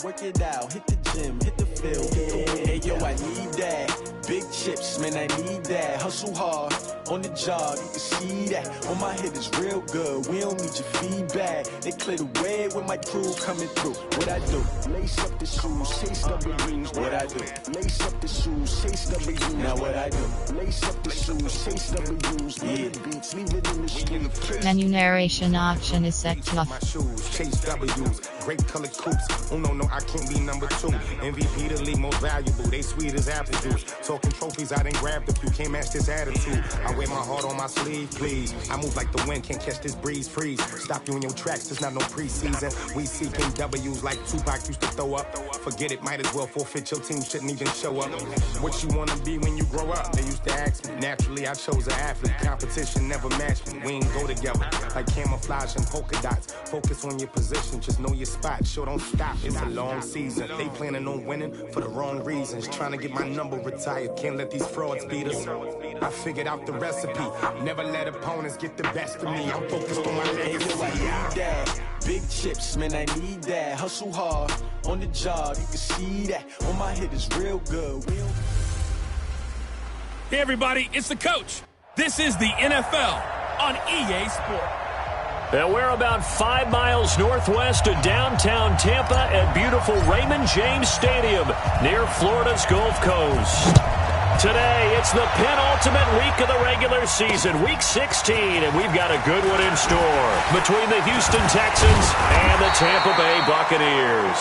Work it out, hit the gym, hit the field. Hey, yo, I need that. Big chips, man, I need that. Hustle hard, on the job, you can see that. On my head is real good, we don't need your feedback. They clear the way with my crew coming through. What I do? Lace up the shoes, chase W's. What I do? Lace up the shoes, chase W's. Now what I do? Lace up the shoes, chase W's. Yeah. Beats, leave it in the street. Menu narration option is set to off. My shoes, chase W's, great colored coupes. Oh no, I can't be number 2. MVP the league most valuable. They sweet as apple juice. Talking trophies, I done grabbed a few. Can't match this attitude. I wear my heart on my sleeve, please. I move like the wind, can't catch this breeze. Freeze. Stop you in your tracks. There's not no preseason. We seeking W's like Tupac used to throw up. Forget it, might as well forfeit. Your team shouldn't even show up. What you wanna be when you grow up? They used to ask me. Naturally, I chose an athlete. Competition never matched me. We ain't go together like camouflage and polka dots. Focus on your position. Just know your spot. Sure, don't stop. It's a long season. They planning on winning for the wrong reasons. Trying to get my number retired. Can't let these frauds beat us. I figured out the recipe. Never let opponents get the best of me. I'm focused on my legacy. I need that. Big chips, man, I need that. Hustle hard, on the job, you can see that. On my head is real good. Hey, everybody, it's the coach. This is the NFL on EA Sports. And we're about 5 miles northwest of downtown Tampa at beautiful Raymond James Stadium near Florida's Gulf Coast. Today, it's the penultimate week of the regular season, week 16, and we've got a good one in store between the Houston Texans and the Tampa Bay Buccaneers.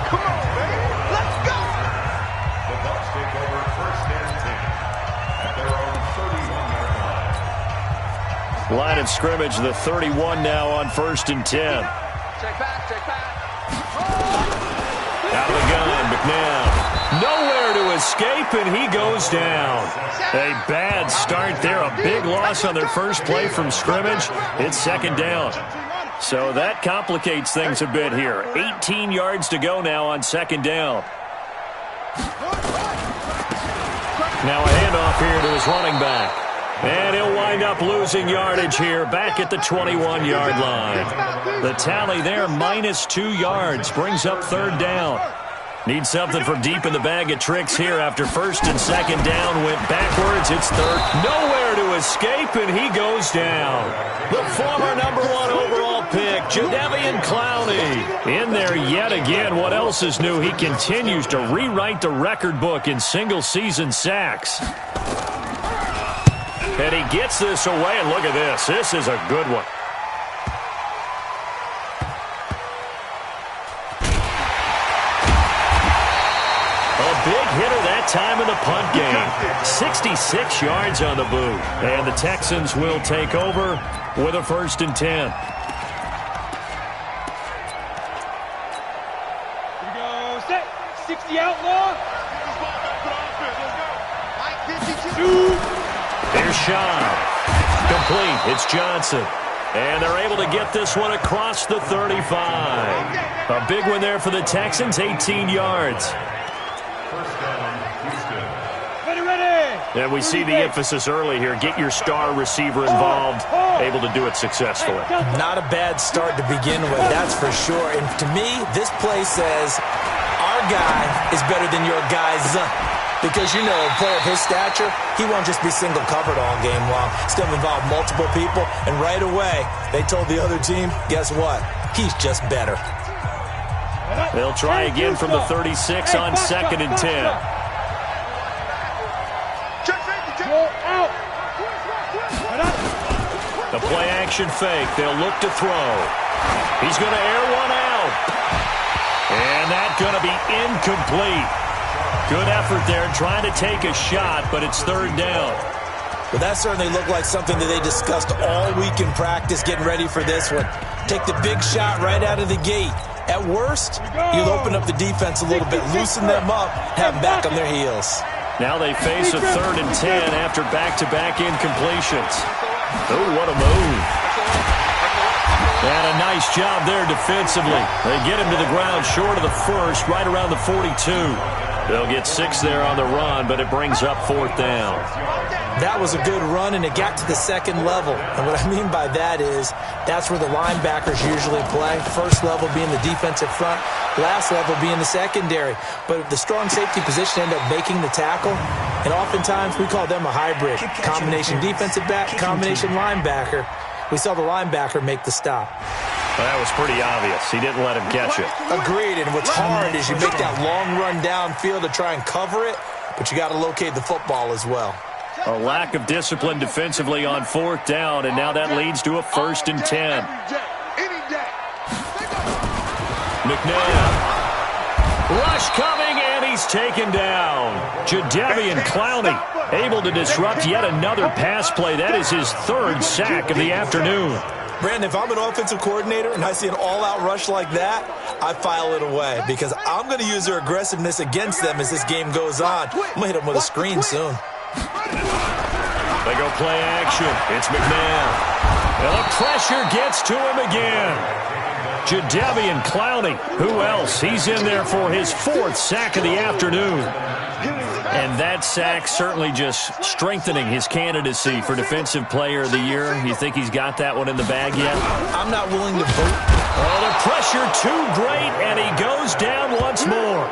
Come on, baby. Let's go! The Bucs take over first and 10 at their own 31-yard line. Line of scrimmage, the 31 now on first and 10. Check back. Out of the gun, McNabb. Nowhere to escape, and he goes down. A bad start there, a big loss on their first play from scrimmage. It's second down. So that complicates things a bit here. 18 yards to go now on second down. Now a handoff here to his running back. And he'll wind up losing yardage here back at the 21-yard line. The tally there, -2 yards, brings up third down. Need something from deep in the bag of tricks here after first and second down. Went backwards, it's third. Nowhere to escape, and he goes down. The former #1 overall pick, Jadeveon Clowney. In there yet again. What else is new? He continues to rewrite the record book in single-season sacks. And he gets this away, and look at this. This is a good one. A big hitter that time in the punt game. 66 yards on the boot. And the Texans will take over with a first and 10. Here we go. Set. 60 outlaw. Here's Sean. Complete. It's Johnson. And they're able to get this one across the 35. A big one there for the Texans, 18 yards. And we see the emphasis early here. Get your star receiver involved. Able to do it successfully. Not a bad start to begin with, that's for sure. And to me, this play says our guy is better than your guy's. Because, you know, a player of his stature, he won't just be single covered all game long. It's going to involve multiple people. And right away, they told the other team, guess what? He's just better. They'll try again from the 36 on second and 10. The play action fake. They'll look to throw. He's going to air one out. And that's going to be incomplete. Good effort there trying to take a shot, but it's third down. Well, that certainly looked like something that they discussed all week in practice getting ready for this one. Take the big shot right out of the gate. At worst, you'll open up the defense a little bit, loosen them up, have them back on their heels. Now they face a third and 10 after back-to-back incompletions. Oh, what a move. And a nice job there defensively. They get him to the ground short of the first, right around the 42. They'll get 6 there on the run, but it brings up fourth down. That was a good run, and it got to the second level. And what I mean by that is that's where the linebackers usually play. First level being the defensive front, last level being the secondary. But the strong safety position ended up making the tackle, and oftentimes we call them a hybrid. Combination defensive back, combination linebacker. We saw the linebacker make the stop. Well, that was pretty obvious. He didn't let him catch it. Agreed, and what's hard is you make that long run downfield to try and cover it, but you got to locate the football as well. A lack of discipline defensively on 4th down, and now that leads to a 1st and 10. McNabb. Rush coming, and he's taken down. Jadeveon Clowney able to disrupt yet another pass play. That is his 3rd sack of the afternoon. Brandon, if I'm an offensive coordinator and I see an all-out rush like that, I file it away because I'm going to use their aggressiveness against them as this game goes on. I'm going to hit them with a screen soon. They go play action. It's McNabb. And the pressure gets to him again. Jadeveon Clowney. Who else? He's in there for his 4th sack of the afternoon. And that sack certainly just strengthening his candidacy for Defensive Player of the Year. You think he's got that one in the bag yet? I'm not willing to vote. Oh, the pressure too great, and he goes down once more.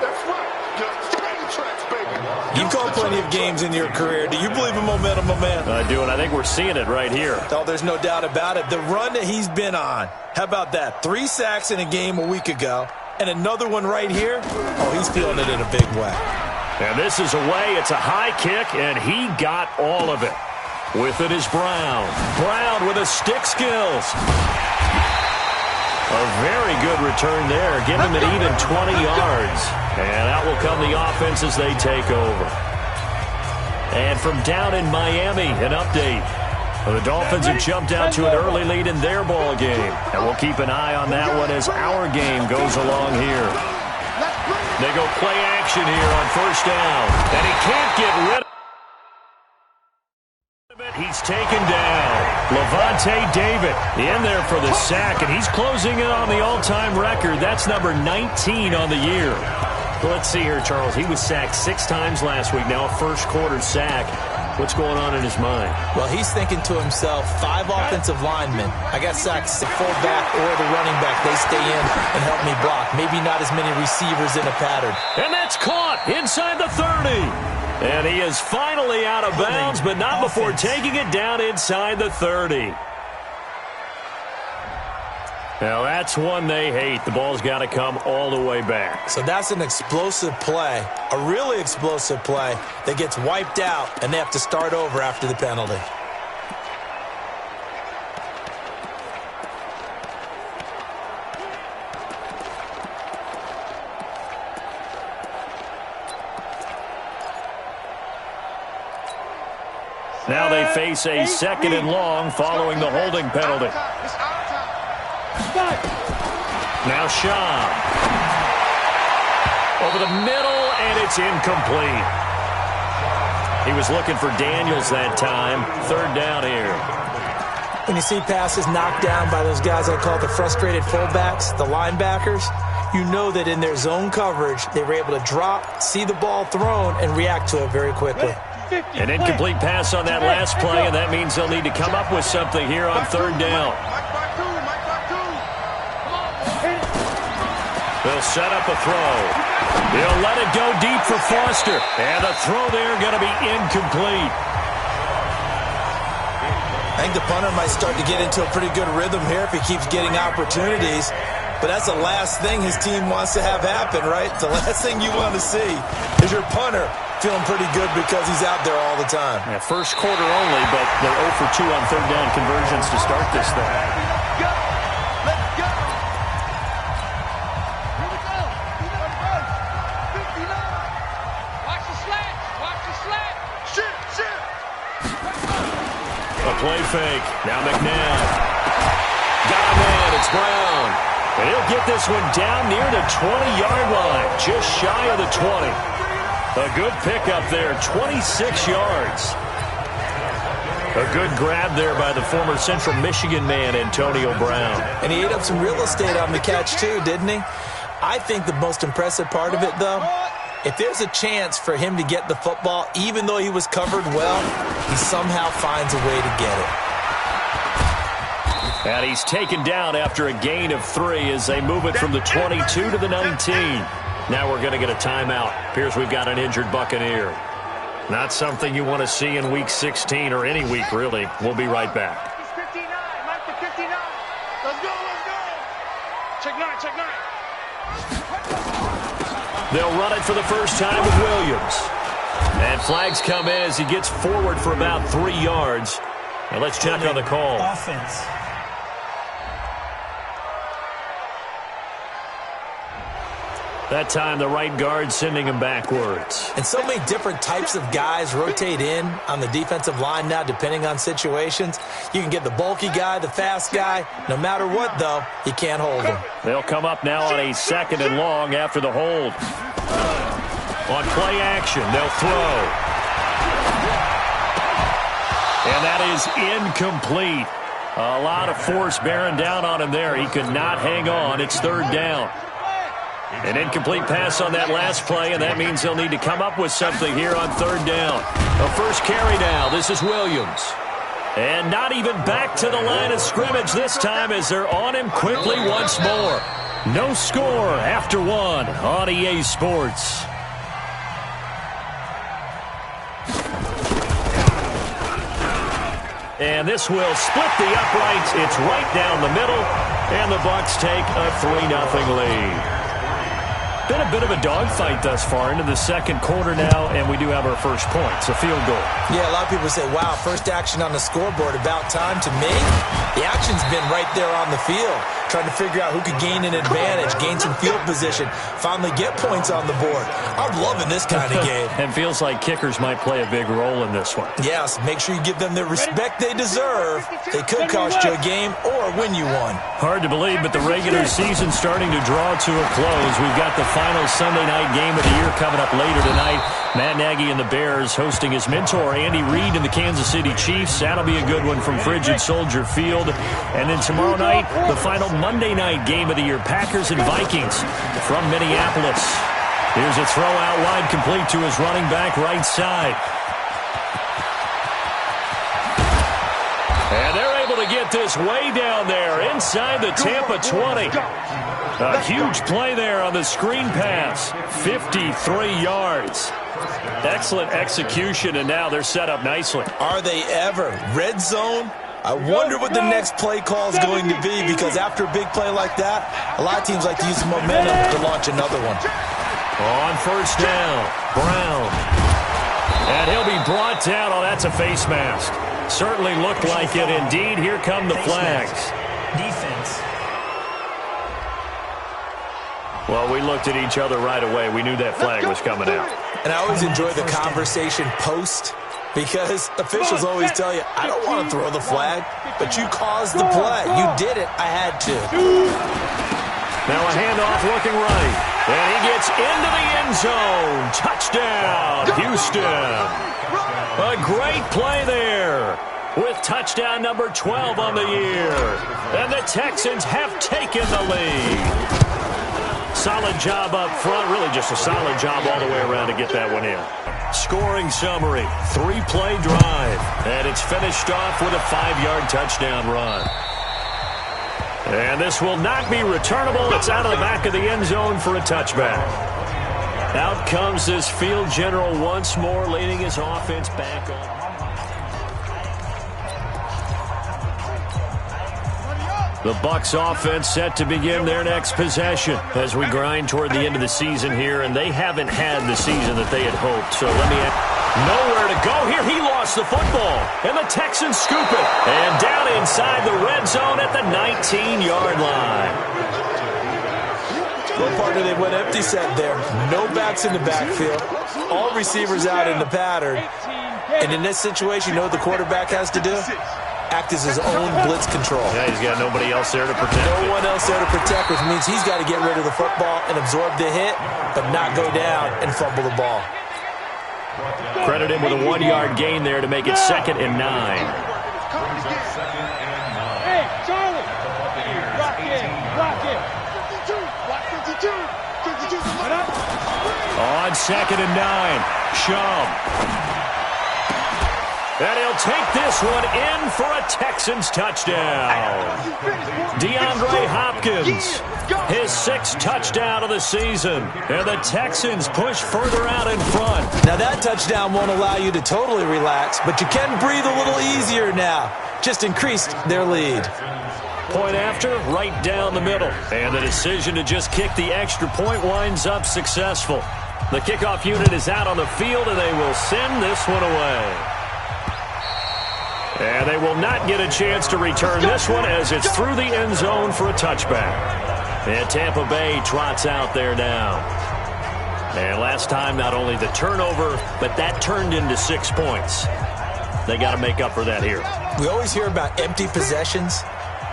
You've called plenty of games in your career. Do you believe in momentum, my man? I do, and I think we're seeing it right here. Oh, there's no doubt about it. The run that he's been on. How about that? 3 sacks in a game a week ago, and another one right here. Oh, he's feeling it in a big way. And this is away. It's a high kick, and he got all of it. With it is Brown. Brown with his stick skills. A very good return there. Give him an even 20 yards. And out will come the offense as they take over. And from down in Miami, an update. The Dolphins have jumped out to an early lead in their ball game. And we'll keep an eye on that one as our game goes along here. They go play action here on 1st down. And he can't get rid of it. He's taken down. Levante David in there for the sack, and he's closing in on the all-time record. That's number 19 on the year. Let's see here, Charles. He was sacked 6 times last week. Now a first-quarter sack. What's going on in his mind? Well, he's thinking to himself, 5 offensive linemen. I got sacked, the fullback or the running back. They stay in and help me block. Maybe not as many receivers in a pattern. And that's caught inside the 30. And he is finally out of bounds, but not before taking it down inside the 30. Now, that's one they hate. The ball's got to come all the way back. So that's an explosive play, a really explosive play that gets wiped out, and they have to start over after the penalty. Now they face a 2nd and long following the holding penalty. Now Shaw. Over the middle, and it's incomplete. He was looking for Daniels that time. 3rd down here. When you see passes knocked down by those guys I call the frustrated fullbacks, the linebackers, you know that in their zone coverage, they were able to drop, see the ball thrown, and react to it very quickly. An incomplete pass on that last play, and that means they'll need to come up with something here on 3rd down. They'll set up a throw. He'll let it go deep for Foster. And the throw there going to be incomplete. I think the punter might start to get into a pretty good rhythm here if he keeps getting opportunities. But that's the last thing his team wants to have happen, right? The last thing you want to see is your punter feeling pretty good because he's out there all the time. Yeah, first quarter only, but they're 0 for 2 on 3rd down conversions to start this thing. Play fake. Now McNabb. Got a man. It's Brown. And he'll get this one down near the 20-yard line. Just shy of the 20. A good pickup there. 26 yards. A good grab there by the former Central Michigan man, Antonio Brown. And he ate up some real estate on the catch, too, didn't he? I think the most impressive part of it, though, If there's a chance for him to get the football, even though he was covered well, he somehow finds a way to get it. And he's taken down after a gain of 3 as they move it from the 22 to the 19. Now we're going to get a timeout. Appears we've got an injured Buccaneer. Not something you want to see in Week 16 or any week, really. We'll be right back. He's 59. Mike the 59. Let's go, let's go. Check 9, check 9. They'll run it for the first time with Williams. And flags come in as he gets forward for about 3 yards. Now let's check on the call. Offense. That time, the right guard sending him backwards. And so many different types of guys rotate in on the defensive line now, depending on situations. You can get the bulky guy, the fast guy. No matter what, though, you can't hold him. They'll come up now on a 2nd and long after the hold. On play action, they'll throw. And that is incomplete. A lot of force bearing down on him there. He could not hang on. It's 3rd down. An incomplete pass on that last play, and that means they'll need to come up with something here on 3rd down. A first carry now. This is Williams. And not even back to the line of scrimmage this time as they're on him quickly once more. No score after 1 on EA Sports. And this will split the uprights. It's right down the middle, and the Bucs take a 3-0 lead. Been a bit of a dogfight thus far into the 2nd quarter now, and we do have our first points, a field goal. Yeah, a lot of people say, wow, first action on the scoreboard, about time. To me, the action's been right there on the field, trying to figure out who could gain an advantage, gain some field position, finally get points on the board. I'm loving this kind of game. And feels like kickers might play a big role in this one. Yes, make sure you give them the respect they deserve. They could cost you a game or win you one. Hard to believe, but the regular season's starting to draw to a close. We've got the final Sunday night game of the year coming up later tonight. Matt Nagy and the Bears hosting his mentor, Andy Reid, and the Kansas City Chiefs. That'll be a good one from Frigid Soldier Field. And then tomorrow night, the final Monday night game of the year, Packers and Vikings from Minneapolis. Here's a throw out wide, complete to his running back right side. And they're able to get this way down there inside the Tampa 20. A huge play there on the screen pass. 53 yards. Excellent execution, and now they're set up nicely. Are they ever? Red zone? I wonder what the next play call is going to be, because after a big play like that, a lot of teams like to use the momentum to launch another one. On first down, Brown. And he'll be brought down. Oh, that's a face mask. Certainly looked like it. Indeed, here come the flags. Defense. Well, we looked at each other right away. We knew that flag was coming out. And I always enjoy the conversation post, because officials always tell you, I don't want to throw the flag, but you caused the play. You did it. I had to. Now a handoff looking right. And he gets into the end zone. Touchdown, Houston. A great play there with touchdown number 12 on the year. And the Texans have taken the lead. Solid job up front. Really just a solid job all the way around to get that one in. Scoring summary, 3-play drive. And it's finished off with a 5-yard touchdown run. And this will not be returnable. It's out of the back of the end zone for a touchback. Out comes this field general once more, leading his offense back on. The Bucs offense set to begin their next possession as we grind toward the end of the season here, and they haven't had the season that they had hoped. So let me nowhere to go here. He lost the football, and the Texans scoop it. And down inside the red zone at the 19-yard line. What part of they went empty set there? No backs in the backfield. All receivers out in the pattern. And in this situation, you know what the quarterback has to do? Act as his own blitz control. Yeah, he's got nobody else there to protect. No one else there to protect, which means he's got to get rid of the football and absorb the hit, but not go down and fumble the ball. Credit him with a 1-yard gain there to make it 2nd and 9. Hey, Charlie! Block in! Block in! 52! Block 52! 52! On 2nd and 9, Shum. And he'll take this one in for a Texans touchdown. DeAndre Hopkins, his 6th touchdown of the season. And the Texans push further out in front. Now that touchdown won't allow you to totally relax, but you can breathe a little easier now. Just increased their lead. Point after, right down the middle. And the decision to just kick the extra point winds up successful. The kickoff unit is out on the field, and they will send this one away. And they will not get a chance to return this one as it's through the end zone for a touchback. And Tampa Bay trots out there now. And last time, not only the turnover, but that turned into 6 points. They got to make up for that here. We always hear about empty possessions,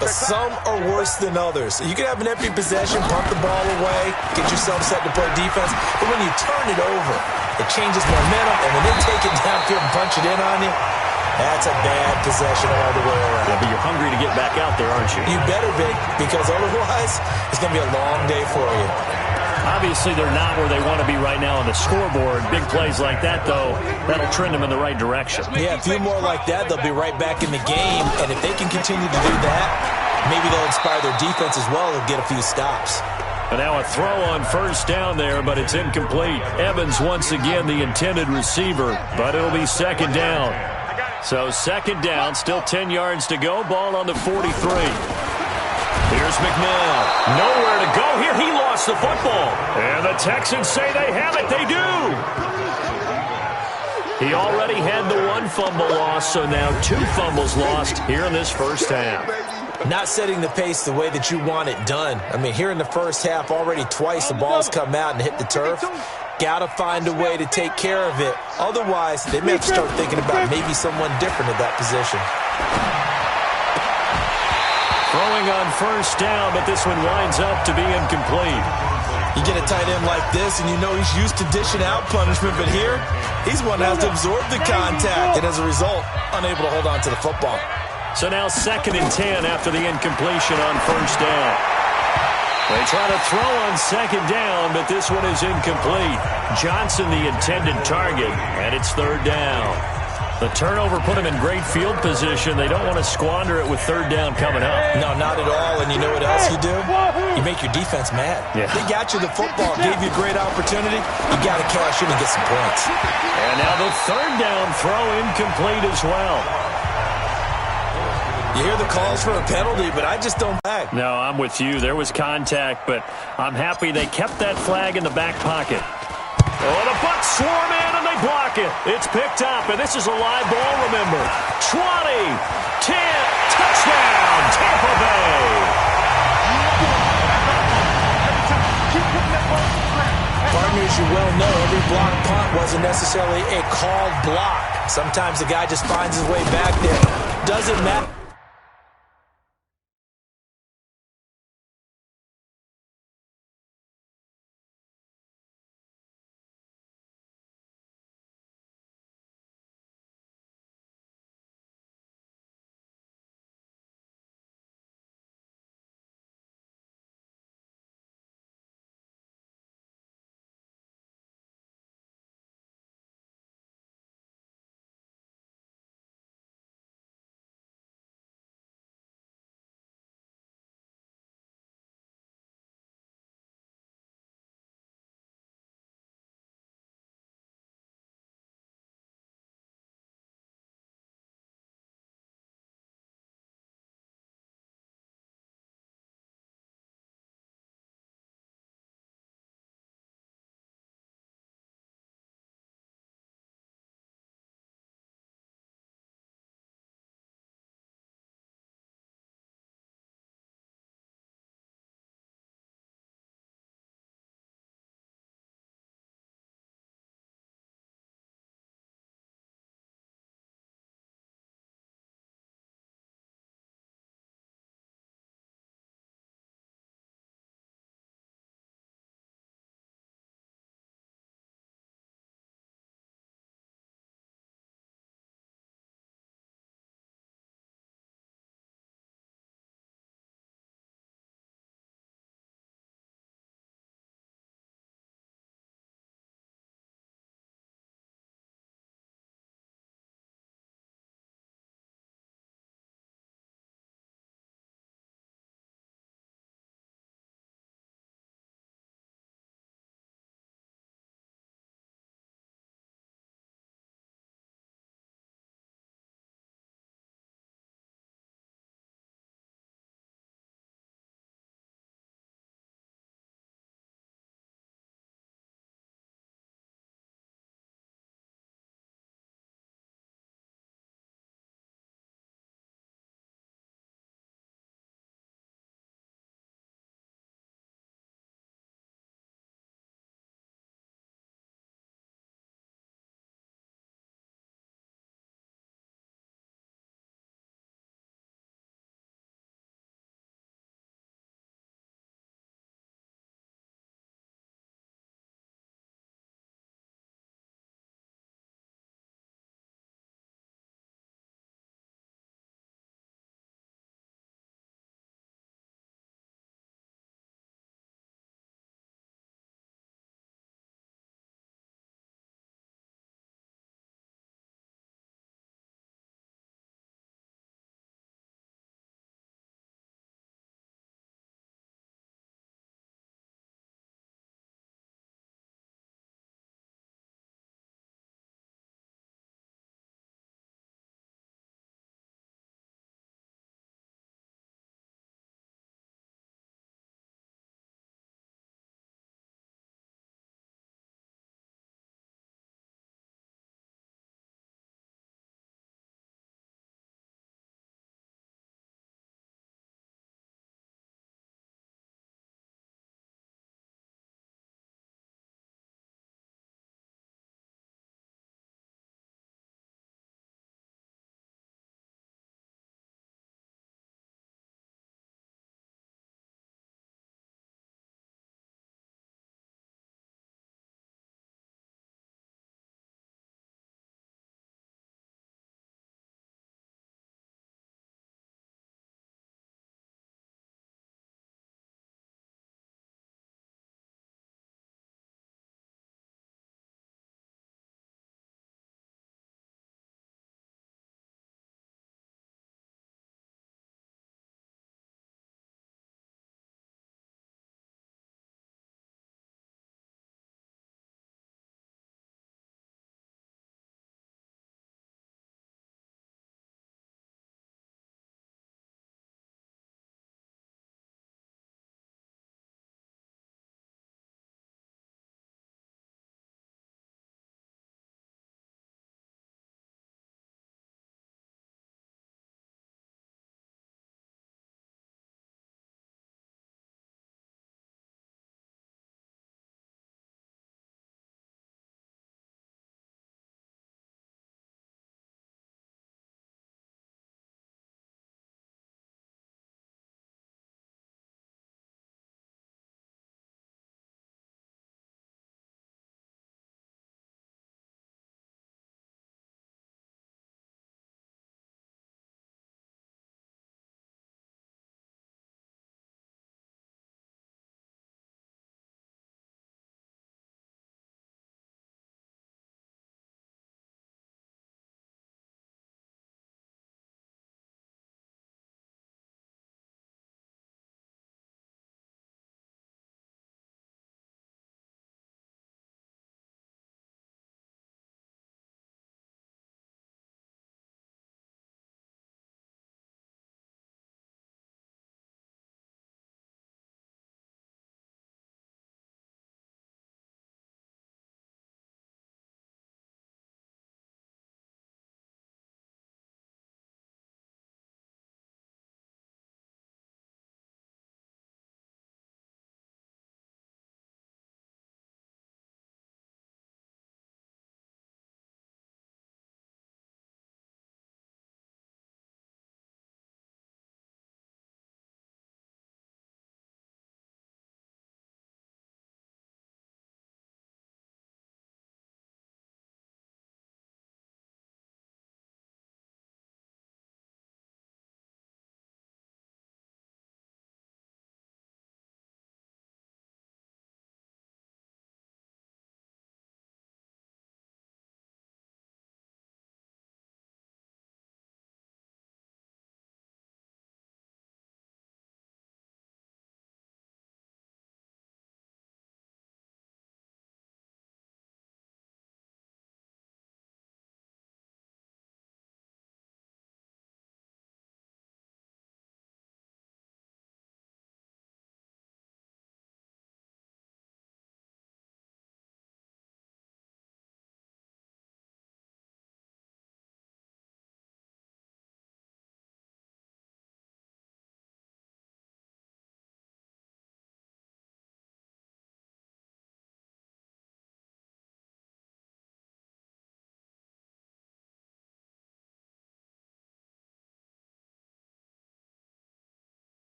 but some are worse than others. You can have an empty possession, punt the ball away, get yourself set to play defense, but when you turn it over, it changes momentum, and when they take it downfield and punch it in on you, that's a bad possession all the way around. Yeah, but you're hungry to get back out there, aren't you? You better be, because otherwise, it's going to be a long day for you. Obviously, they're not where they want to be right now on the scoreboard. Big plays like that, though, that'll trend them in the right direction. Yeah, a few more like that, they'll be right back in the game. And if they can continue to do that, maybe they'll inspire their defense as well and get a few stops. And now a throw on 1st down there, but it's incomplete. Evans once again the intended receiver, but it'll be 2nd down. So 2nd down, still 10 yards to go. Ball on the 43. Here's McNeil. Nowhere to go here. He lost the football. And the Texans say they have it. They do. He already had the 1 fumble loss, so now 2 fumbles lost here in this first half. Not setting the pace the way that you want it done. I mean, here in the first half, already twice the ball's come out and hit the turf. Got to find a way to take care of it. Otherwise, they may have to start thinking about maybe someone different at that position. Throwing on 1st down, but this one winds up to be incomplete. You get a tight end like this, and you know he's used to dishing out punishment, but here, he's one that has to absorb the contact, and as a result, unable to hold on to the football. So now 2nd and 10 after the incompletion on 1st down. They try to throw on 2nd down, but this one is incomplete. Johnson the intended target, and it's 3rd down. The turnover put them in great field position. They don't want to squander it with 3rd down coming up. No, not at all. And you know what else you do? You make your defense mad. Yeah. They got you the football, gave you a great opportunity. You got to cash in and get some points. And now the 3rd down throw incomplete as well. You hear the calls for a penalty, but I just don't back. No, I'm with you. There was contact, but I'm happy they kept that flag in the back pocket. Oh, the Bucs swarm in, and they block it. It's picked up, and this is a live ball, remember. 20, 10, touchdown, Tampa Bay. Partners, you well know every block punt wasn't necessarily a called block. Sometimes the guy just finds his way back there. Doesn't matter.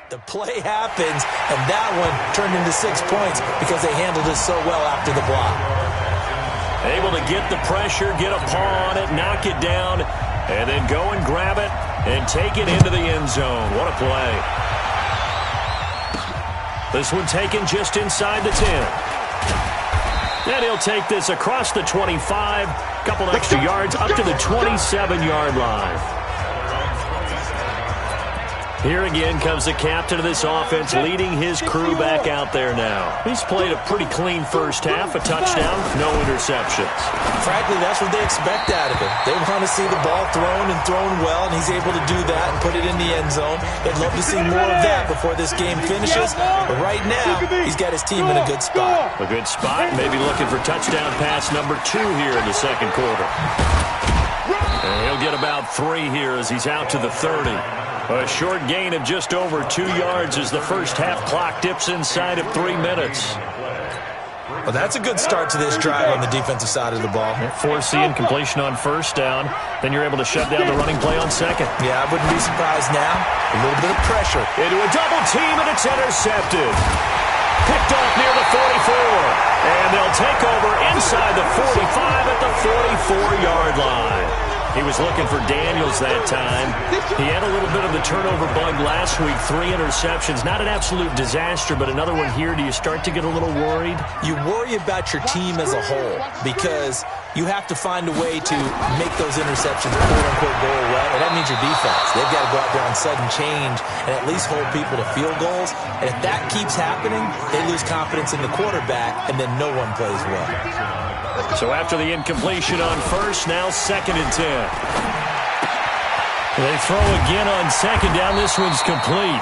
The play happens, and that one turned into 6 points because they handled it so well after the block. Able to get the pressure, get a paw on it, knock it down, and then go and grab it and take it into the end zone. What a play. This one taken just inside the 10. And he'll take this across the 25, couple extra yards up to the 27-yard line. Here again comes the captain of this offense, leading his crew back out there now. He's played a pretty clean first half, a touchdown, no interceptions. Frankly, that's what they expect out of him. They want to see the ball thrown and thrown well, and he's able to do that and put it in the end zone. They'd love to see more of that before this game finishes. But right now, he's got his team in a good spot. A good spot, maybe looking for touchdown pass number 2 here in the second quarter. And he'll get about 3 here as he's out to the 30. A short gain of just over 2 yards as the first half clock dips inside of 3 minutes. Well, that's a good start to this drive on the defensive side of the ball. Foreseeing completion on first down. Then you're able to shut down the running play on second. Yeah, I wouldn't be surprised now. A little bit of pressure. Into a double team, and it's intercepted. Picked off near the 44. And they'll take over inside the 45 at the 44-yard line. He was looking for Daniels that time. He had a little bit of the turnover bug last week, 3 interceptions. Not an absolute disaster, but another one here. Do you start to get a little worried? You worry about your team as a whole because you have to find a way to make those interceptions, quote-unquote, go away, and that means your defense. They've got to go out there on sudden change and at least hold people to field goals. And if that keeps happening, they lose confidence in the quarterback, and then no one plays well. So after the incompletion on first, now 2nd and 10. They throw again on second down. This one's complete.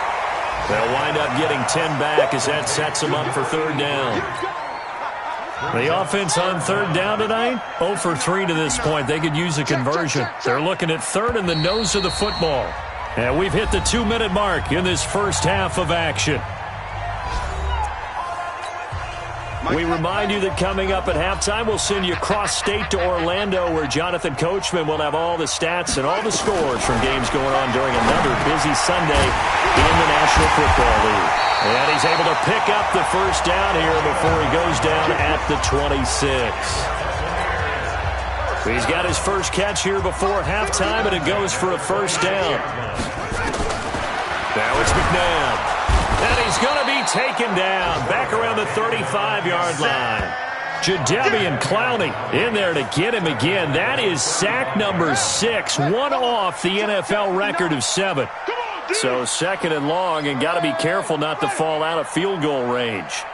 They'll wind up getting 10 back as that sets them up for 3rd down. The offense on 3rd down tonight, 0 for 3 to this point. They could use a conversion. They're looking at 3rd and the nose of the football. And we've hit the 2-minute mark in this first half of action. We remind you that coming up at halftime, we'll send you cross-state to Orlando, where Jonathan Coachman will have all the stats and all the scores from games going on during another busy Sunday in the National Football League. And he's able to pick up the first down here before he goes down at the 26. He's got his first catch here before halftime, and it goes for a first down. Now it's McNabb. And he's going to be taken down back around the 35-yard line. Jadeveon Clowney in there to get him again. That is sack number 6, one off the NFL record of 7. So 2nd and long, and got to be careful not to fall out of field goal range.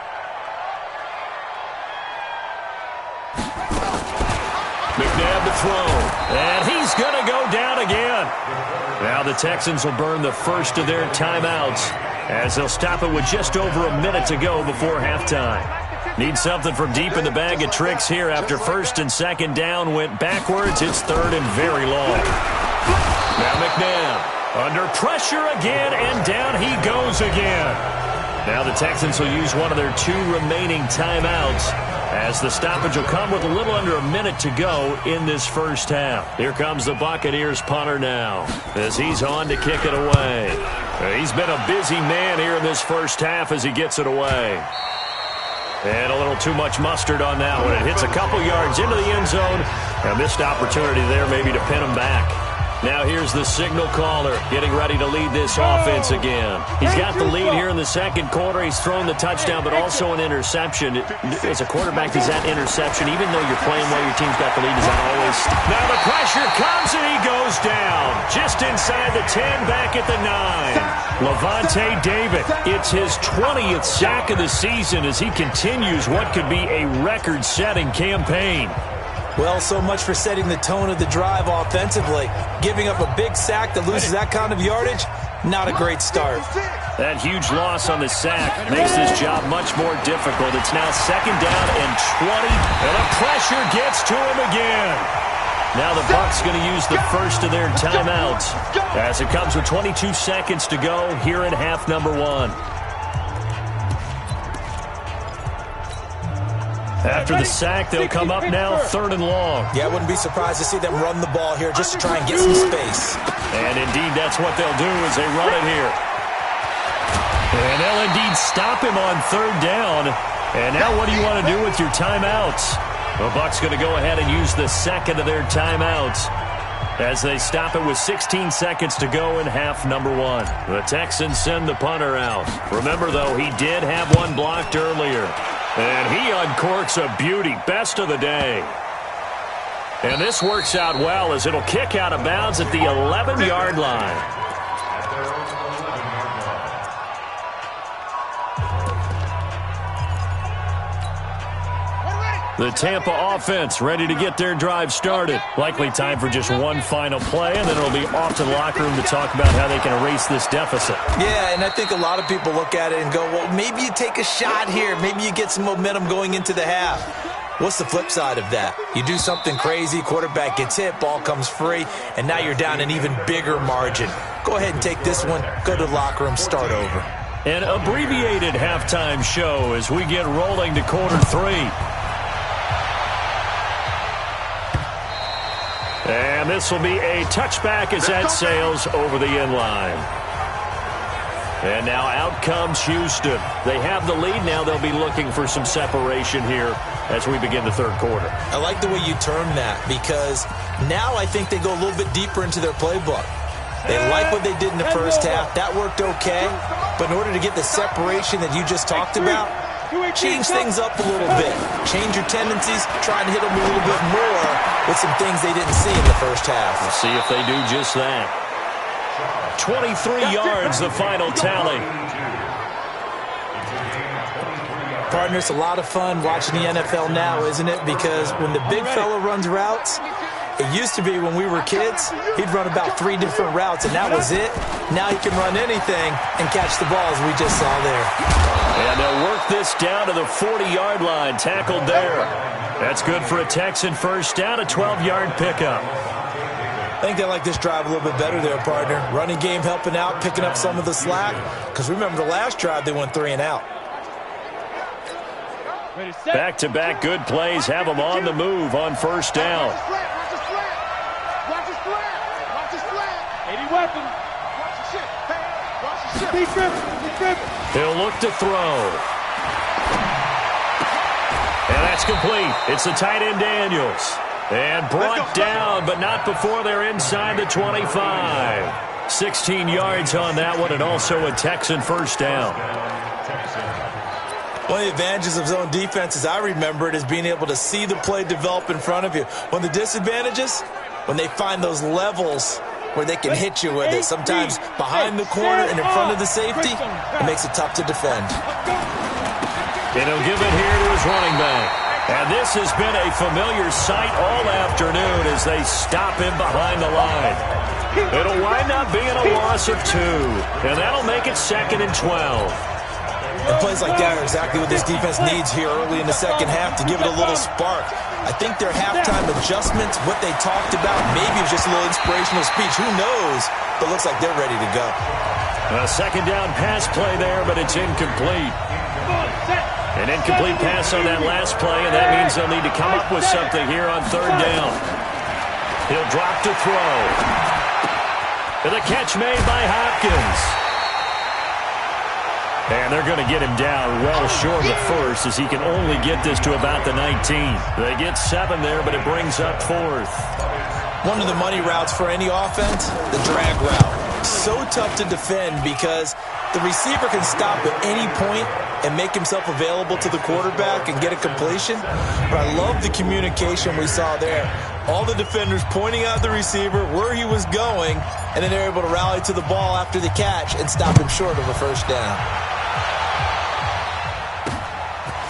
McNabb to throw, and he's going to go down again. Now the Texans will burn the first of their timeouts as they'll stop it with just over a minute to go before halftime. Need something from deep in the bag of tricks here after 1st and 2nd down went backwards. It's 3rd and very long. Now McNabb under pressure again, and down he goes again. Now the Texans will use one of their 2 remaining timeouts as the stoppage will come with a little under a minute to go in this first half. Here comes the Buccaneers punter now as he's on to kick it away. He's been a busy man here in this first half as he gets it away. And a little too much mustard on that one. It hits a couple yards into the end zone. A missed opportunity there maybe to pin him back. Now here's the signal caller getting ready to lead this offense again. He's got the lead here in the second quarter. He's thrown the touchdown, but also an interception. As a quarterback, is that interception, even though you're playing while your team's got the lead, is that always... Now the pressure comes and he goes down. Just inside the 10, back at the 9. Levante David, it's his 20th sack of the season as he continues what could be a record-setting campaign. Well, so much for setting the tone of the drive offensively. Giving up a big sack that loses that kind of yardage, not a great start. That huge loss on the sack makes this job much more difficult. It's now 2nd down and 20, and the pressure gets to him again. Now the Bucs going to use the first of their timeouts as it comes with 22 seconds to go here in half number 1. After the sack, they'll come up now 3rd and long. Yeah, I wouldn't be surprised to see them run the ball here just to try and get some space. And indeed, that's what they'll do as they run it here. And they'll indeed stop him on third down. And now what do you want to do with your timeouts? The Bucs going to go ahead and use the second of their timeouts as they stop it with 16 seconds to go in half number one. The Texans send the punter out. Remember, though, he did have one blocked earlier. And he uncorks a beauty. Best of the day. And this works out well as it'll kick out of bounds at the 11-yard line. The Tampa offense ready to get their drive started. Likely time for just one final play, and then it'll be off to the locker room to talk about how they can erase this deficit. Yeah, and I think a lot of people look at it and go, well, maybe you take a shot here. Maybe you get some momentum going into the half. What's the flip side of that? You do something crazy, quarterback gets hit, ball comes free, and now you're down an even bigger margin. Go ahead and take this one, go to the locker room, start over. An abbreviated halftime show as we get rolling to quarter three. And this will be a touchback as that sails over the end line. And now out comes Houston. They have the lead. Now they'll be looking for some separation here as we begin the third quarter. I like the way you term that because now I think they go a little bit deeper into their playbook. They like what they did in the first half. That worked okay. But in order to get the separation that you just talked about, change things up a little bit. Change your tendencies. Try and hit them a little bit more with some things they didn't see in the first half. We'll see if they do just that. 23 yards, the final tally. Partner, it's a lot of fun watching the NFL now, isn't it? Because when the big fella runs routes, it used to be when we were kids, he'd run about 3 different routes, and that was it. Now he can run anything and catch the ball, as we just saw there. And they'll work this down to the 40-yard line, tackled there. That's good for a Texan first down, a 12-yard pickup. I think they like this drive a little bit better there, partner. Running game helping out, picking up some of the slack. Because remember the last drive, they went 3 and out. Back-to-back good plays have them on the move on first down. Watch his flat. 80 weapon. Watch your shit. Watch your shit. He's tripping. He'll look to throw. And that's complete. It's the tight end Daniels. And brought down, but not before they're inside the 25. 16 yards on that one, and also a Texan first down. One of the advantages of zone defense, as I remember it, is being able to see the play develop in front of you. One of the disadvantages, when they find those levels where they can hit you with it, sometimes behind the corner and in front of the safety, it makes it tough to defend. And he'll give it here to his running back. And this has been a familiar sight all afternoon as they stop him behind the line. It'll wind up being a loss of 2, and that'll make it 2nd and 12. And plays like that are exactly what this defense needs here early in the second half to give it a little spark. I think their halftime adjustments, what they talked about, maybe it was just a little inspirational speech. Who knows? But it looks like they're ready to go. A second down pass play there, but it's incomplete. An incomplete pass on that last play, and that means they'll need to come up with something here on third down. He'll drop to throw. And the catch made by Hopkins. And they're going to get him down well short of the first as he can only get this to about the 19. They get 7 there, but it brings up 4th. One of the money routes for any offense, the drag route. So tough to defend because the receiver can stop at any point and make himself available to the quarterback and get a completion. But I love the communication we saw there. All the defenders pointing out the receiver, where he was going, and then they're able to rally to the ball after the catch and stop him short of a first down.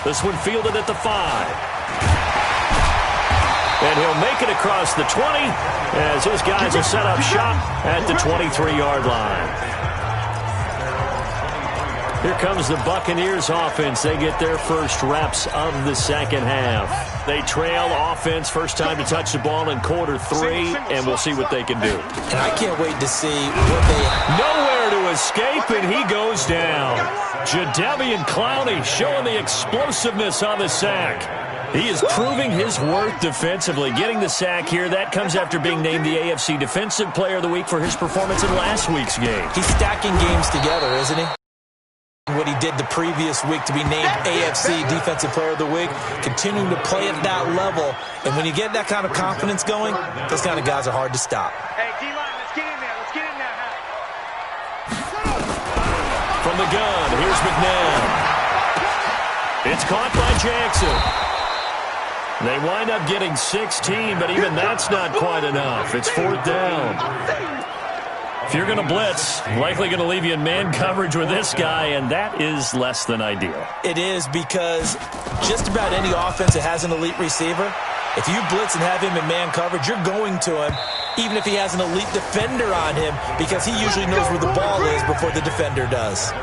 This one fielded at the 5. And he'll make it across the 20 as his guys will set up shop at the 23-yard line. Here comes the Buccaneers offense. They get their first reps of the second half. They trail offense first time to touch the ball in quarter 3, and we'll see what they can do. And I can't wait to see what they... Nowhere to escape, and he goes down. Jadeveon Clowney showing the explosiveness on the sack. He is proving his worth defensively, getting the sack here. That comes after being named the AFC Defensive Player of the Week for his performance in last week's game. He's stacking games together, isn't he? what he did the previous week to be named AFC Defensive Player of the Week, continuing to play at that level. And when you get that kind of confidence going, those kind of guys are hard to stop. Hey, D-line, let's get in there. Let's get in there. From the gun, here's McNabb. It's caught by Jackson. They wind up getting 16, but even that's not quite enough. It's 4th down. If you're going to blitz, likely going to leave you in man coverage with this guy, and that is less than ideal. It is, because just about any offense that has an elite receiver, if you blitz and have him in man coverage, you're going to him, even if he has an elite defender on him, because he usually knows where the ball is before the defender does.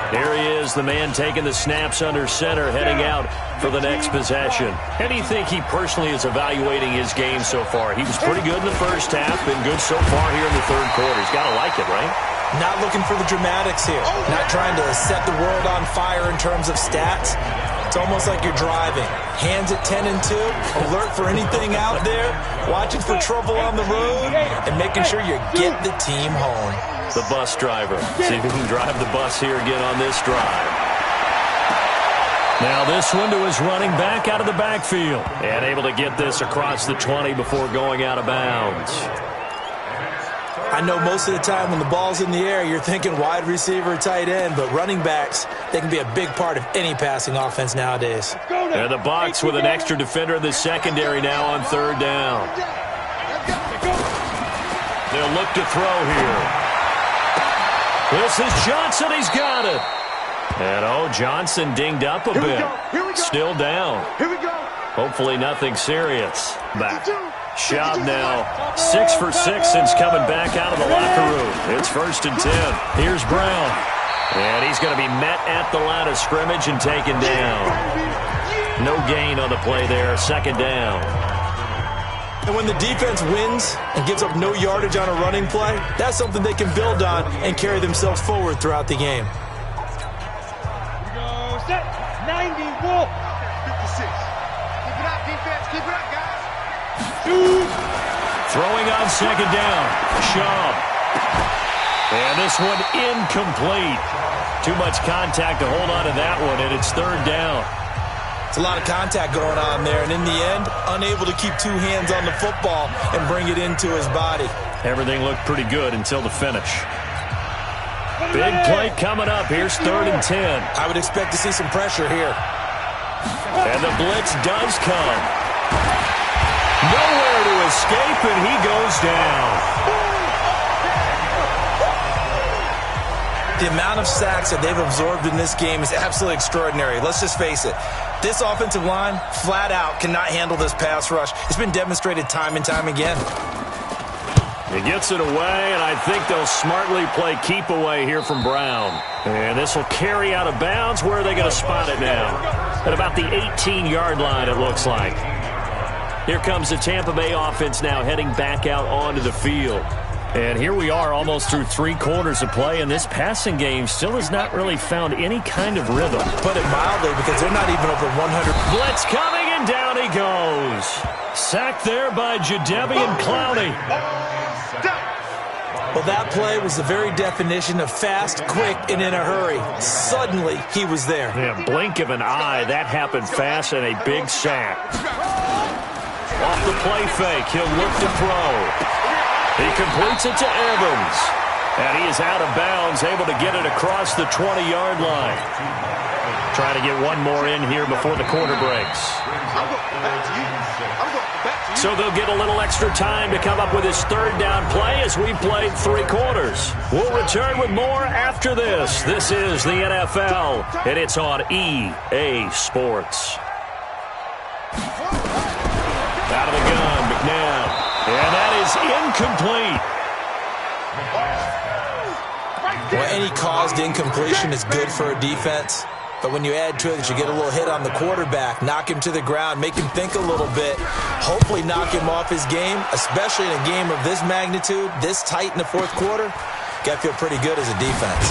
Here he is, the man taking the snaps under center, heading out for the next possession. How do you think he personally is evaluating his game so far? He was pretty good in the first half, been good so far here in the third quarter. He's got to like it, right? Not looking for the dramatics here. Not trying to set the world on fire in terms of stats. It's almost like you're driving. Hands at 10 and 2, alert for anything out there, watching for trouble on the road, and making sure you get the team home. The bus driver. See if he can drive the bus here again on this drive. Now this one to his running back out of the backfield. And able to get this across the 20 before going out of bounds. I know most of the time when the ball's in the air, you're thinking wide receiver, tight end, but running backs, they can be a big part of any passing offense nowadays. And the Bucs with an extra defender in the secondary now on 3rd down. They'll look to throw here. This is Johnson. He's got it. And, Johnson dinged up a bit. Still down. Here we go. Hopefully nothing serious. Back. Schaub now 6 for 6 since coming back out of the locker room. It's 1st and 10. Here's Brown. And he's going to be met at the line of scrimmage and taken down. No gain on the play there. 2nd down. And when the defense wins and gives up no yardage on a running play, that's something they can build on and carry themselves forward throughout the game. Go set. 90 wolf. 56. Keep it up, defense. Keep it up, guys. Throwing on 2nd down. Schaub. And this one incomplete. Too much contact to hold on to that one, and it's 3rd down. It's a lot of contact going on there, and in the end, unable to keep 2 hands on the football and bring it into his body. Everything looked pretty good until the finish. Big play coming up. Here's 3rd and 10. I would expect to see some pressure here. And the blitz does come. Nowhere to escape, and he goes down. The amount of sacks that they've absorbed in this game is absolutely extraordinary. Let's just face it. This offensive line, flat out, cannot handle this pass rush. It's been demonstrated time and time again. He gets it away, and I think they'll smartly play keep away here from Brown. And this will carry out of bounds. Where are they going to spot it now? At about the 18-yard line, it looks like. Here comes the Tampa Bay offense now heading back out onto the field. And here we are almost through 3 quarters of play, and this passing game still has not really found any kind of rhythm. Put it mildly, because they're not even over 100. Blitz coming, and down he goes. Sacked there by Jadeveon Clowney. Well, that play was the very definition of fast, quick, and in a hurry. Suddenly, he was there. Yeah, blink of an eye. That happened fast, and a big sack. Off the play fake, he'll look to throw. He completes it to Evans. And he is out of bounds, able to get it across the 20-yard line. Trying to get one more in here before the quarter breaks. So they'll get a little extra time to come up with his 3rd down play as we played 3 quarters. We'll return with more after this. This is the NFL, and it's on EA Sports. Out of the gun, McNabb. And that is incomplete. Well, any caused incompletion is good for a defense. But when you add to it that you get a little hit on the quarterback, knock him to the ground, make him think a little bit, hopefully knock him off his game, especially in a game of this magnitude, this tight in the 4th quarter, got to feel pretty good as a defense.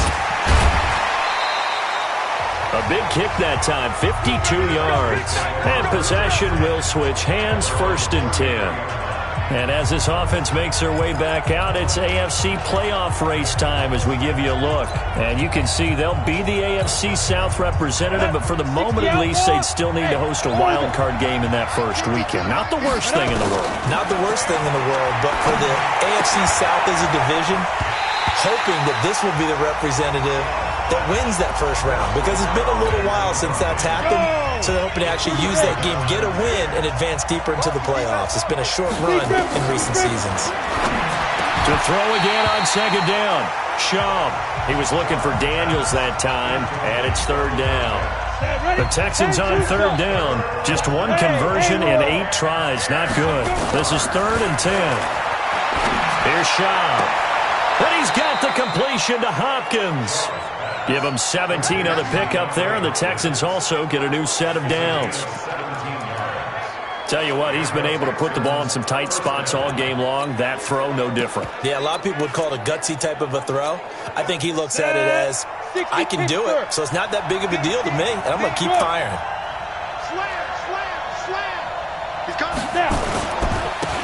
A big kick that time, 52 yards. And possession will switch hands, 1st and 10. And as this offense makes their way back out, it's AFC playoff race time as we give you a look. And you can see they'll be the AFC South representative, but for the moment at least, they'd still need to host a wild card game in that first weekend. Not the worst thing in the world. Not the worst thing in the world, but for the AFC South as a division, hoping that this will be the representative that wins that first round, because it's been a little while since that's happened, so they're hoping to actually use that game, get a win, and advance deeper into the playoffs. It's been a short run in recent seasons. To throw again on second down, Shaw. He was looking for Daniels that time, and it's third down. The Texans on third down, just one conversion in 8 tries, not good. This is 3rd and 10. Here's Shaw. And he's got the completion to Hopkins. Give him 17 on the pickup there, and the Texans also get a new set of downs. Tell you what, he's been able to put the ball in some tight spots all game long. That throw, no different. Yeah, a lot of people would call it a gutsy type of a throw. I think he looks at it as, I can do it, so it's not that big of a deal to me, and I'm going to keep firing. He's coming down.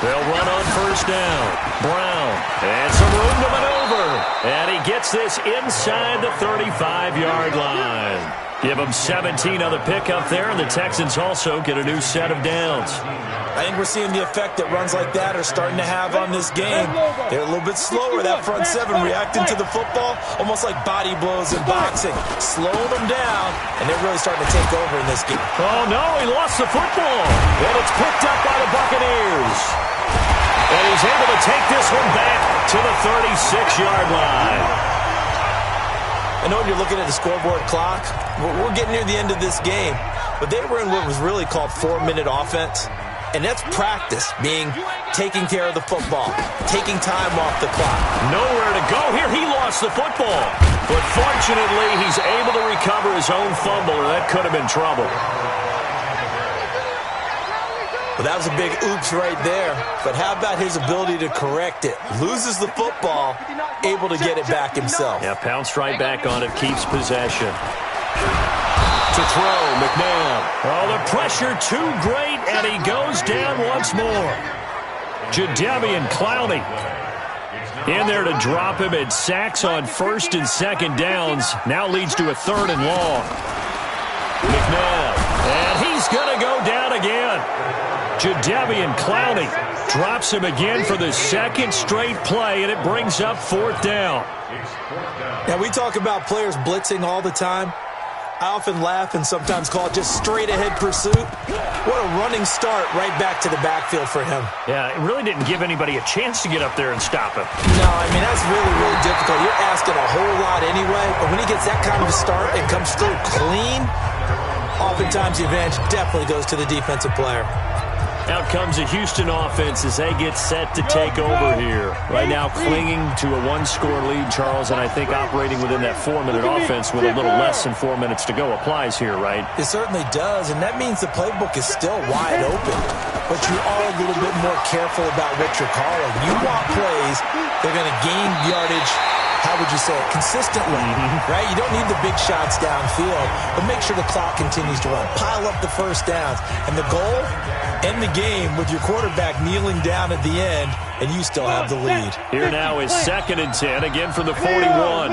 They'll run on first down. Brown. And some room to maneuver. And he gets this inside the 35-yard line. Give him 17 on the pickup there, and the Texans also get a new set of downs. I think we're seeing the effect that runs like that are starting to have on this game. They're a little bit slower, that front seven, reacting to the football, almost like body blows in boxing. Slow them down, and they're really starting to take over in this game. Oh, no, he lost the football. And it's picked up by the Buccaneers. And he's able to take this one back to the 36-yard line. I know when you're looking at the scoreboard clock, we're getting near the end of this game, but they were in what was really called 4-minute offense, and that's practice, meaning taking care of the football, taking time off the clock. Nowhere to go here. He lost the football, but fortunately, he's able to recover his own fumble, or that could have been trouble. Well, that was a big oops right there, but how about his ability to correct it? Loses the football, able to get it back himself. Yeah, pounced right back on it, keeps possession. To throw, McNabb. Oh, the pressure too great, and he goes down once more. Jadeveon Clowney in there to drop him, and sacks on 1st and 2nd downs. Now leads to a 3rd and long. McNabb, and he's going to go down again. Jadeveon Clowney drops him again for the 2nd straight play, and it brings up 4th down. Now, we talk about players blitzing all the time. I often laugh and sometimes call it just straight-ahead pursuit. What a running start right back to the backfield for him. Yeah, it really didn't give anybody a chance to get up there and stop him. No, I mean, that's really, really difficult. You're asking a whole lot anyway, but when he gets that kind of a start and comes through clean, oftentimes the advantage definitely goes to the defensive player. Out comes the Houston offense as they get set to take over here. Right now clinging to a 1-score lead, Charles, and I think operating within that 4-minute offense with a little less than 4 minutes to go applies here, right? It certainly does, and that means the playbook is still wide open. But you are a little bit more careful about what you're calling. You want plays, they're going to gain yardage, how would you say it, consistently, right? You don't need the big shots downfield, but make sure the clock continues to run. Pile up the first downs. And the goal, end the game with your quarterback kneeling down at the end, and you still have the lead. Here now is 2nd and 10, again from the 41.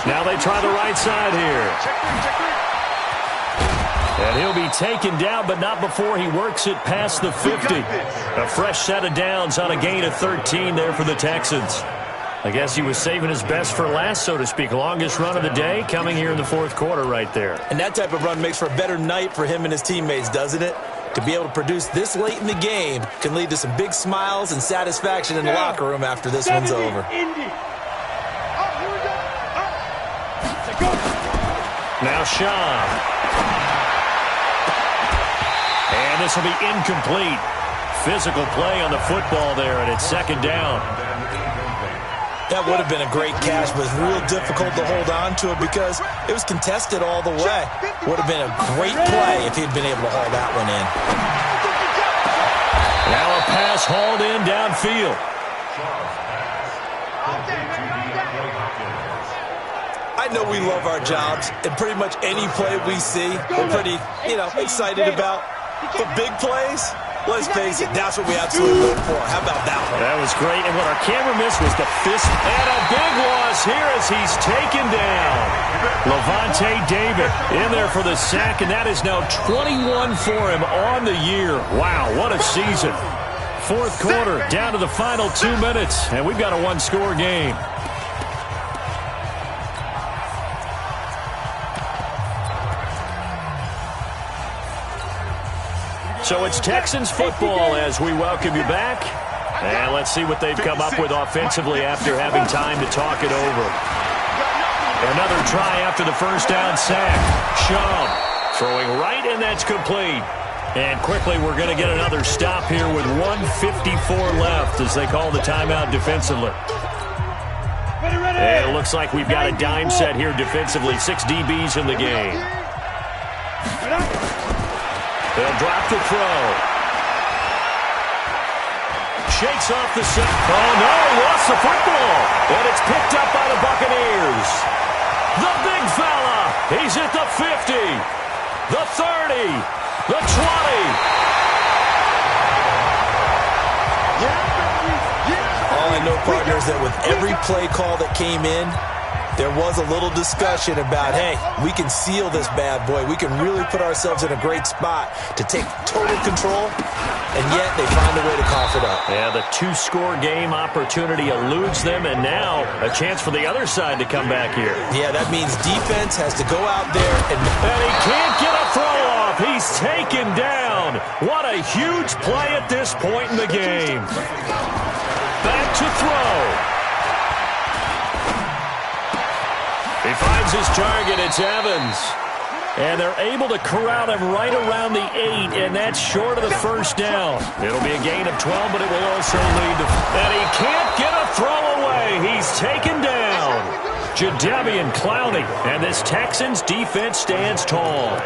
Now they try the right side here. And he'll be taken down, but not before he works it past the 50. A fresh set of downs on a gain of 13 there for the Texans. I guess he was saving his best for last, so to speak. Longest run of the day coming here in the 4th quarter right there. And that type of run makes for a better night for him and his teammates, doesn't it? To be able to produce this late in the game can lead to some big smiles and satisfaction in the locker room after this one's over. Now Shaw. And this will be incomplete. Physical play on the football there, and it's 2nd down. That would have been a great catch, but it's real difficult to hold on to it because it was contested all the way. Would have been a great play if he'd been able to haul that one in. Now a pass hauled in downfield. I know we love our jobs, and pretty much any play we see, we're pretty, excited about. But big plays, Let's face it, that's what we absolutely live for. How about that one? That was great, and what our camera missed was the fist, and a big loss here as he's taken down. Levante David in there for the sack, and that is now 21 for him on the year. Wow, what a season. Fourth quarter, down to the final 2 minutes, and we've got a one-score game. So it's Texans football as we welcome you back. And let's see what they've come up with offensively after having time to talk it over. Another try after the first down sack. Chubb throwing right, and that's complete. And quickly we're going to get another stop here with 1:54 left as they call the timeout defensively. And it looks like we've got a dime set here defensively. 6 DBs in the game. They'll drop the throw. Shakes off the set. Oh, no, he lost the football. And it's picked up by the Buccaneers. The big fella. He's at the 50, the 30, the 20. All I know, partners, that with every play call that came in, there was a little discussion about, hey, we can seal this bad boy. We can really put ourselves in a great spot to take total control, and yet they find a way to cough it up. Yeah, the 2-score game opportunity eludes them, and now a chance for the other side to come back here. Yeah, that means defense has to go out there and he can't get a throw off. He's taken down. What a huge play at this point in the game. Back to throw. He finds his target. It's Evans. And they're able to corral him right around the 8, and that's short of the first down. It'll be a gain of 12, but it will also lead to... And he can't get a throw away. He's taken down. Jadeveon Clowney. And this Texans defense stands tall.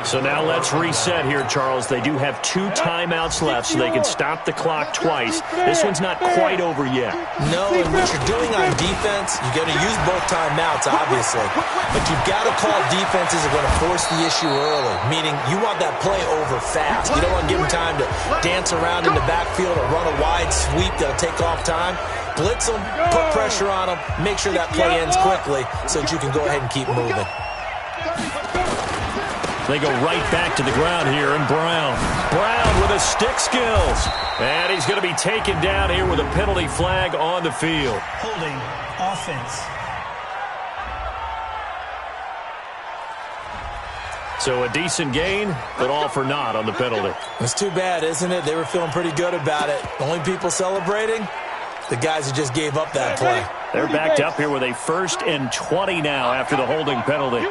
So now let's reset here, Charles. They do have 2 timeouts left, so they can stop the clock twice. This one's not quite over yet. No, and what you're doing on defense, you're going to use both timeouts, obviously. But you've got to call defenses are going to force the issue early, meaning you want that play over fast. You don't want to give them time to dance around in the backfield or run a wide sweep that'll take off time. Blitz them, put pressure on them, make sure that play ends quickly so that you can go ahead and keep moving. They go right back to the ground here, and Brown with his stick skills. And he's going to be taken down here with a penalty flag on the field. Holding offense. So a decent gain, but all for naught on the penalty. It's too bad, isn't it? They were feeling pretty good about it. Only people celebrating, the guys who just gave up that play. They're backed up here with a 1st and 20 now after the holding penalty.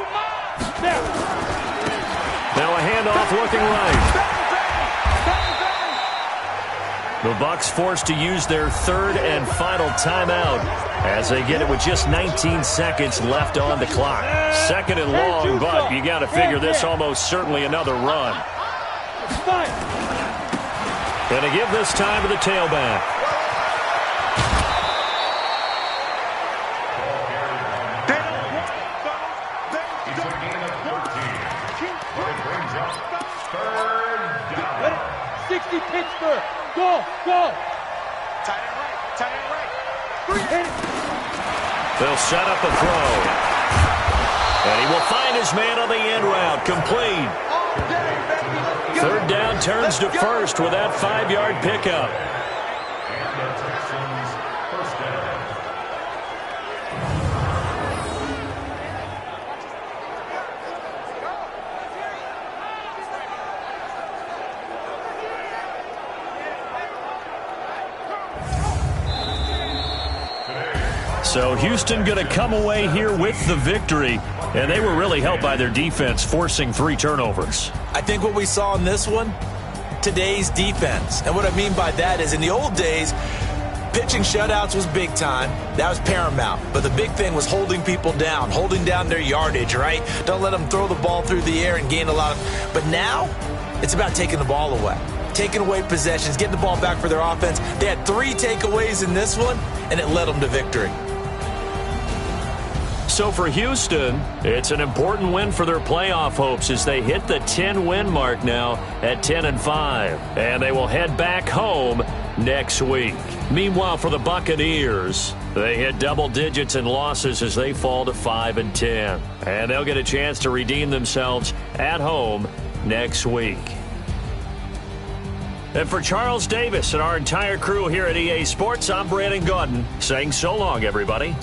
Now a handoff looking right. The Bucs forced to use their 3rd and final timeout as they get it with just 19 seconds left on the clock. 2nd and long, but you got to figure this almost certainly another run. Going to give this time to the tailback. Pittsburgh, go! Tight end right. 3 hit it. They'll set up a throw. And he will find his man on the end route. Complete. 3rd down turns to 1st with that 5-yard pickup. And the Texans first down. So Houston going to come away here with the victory, and they were really helped by their defense, forcing 3 turnovers. I think what we saw in this one, today's defense. And what I mean by that is in the old days, pitching shutouts was big time. That was paramount. But the big thing was holding people down, holding down their yardage, right? Don't let them throw the ball through the air and gain a lot of... But now, it's about taking the ball away. Taking away possessions, getting the ball back for their offense. They had 3 takeaways in this one, and it led them to victory. So for Houston, it's an important win for their playoff hopes as they hit the 10-win mark now at 10-5. And they will head back home next week. Meanwhile, for the Buccaneers, they hit double digits in losses as they fall to 5-10. And they'll get a chance to redeem themselves at home next week. And for Charles Davis and our entire crew here at EA Sports, I'm Brandon Gaudin saying so long, everybody.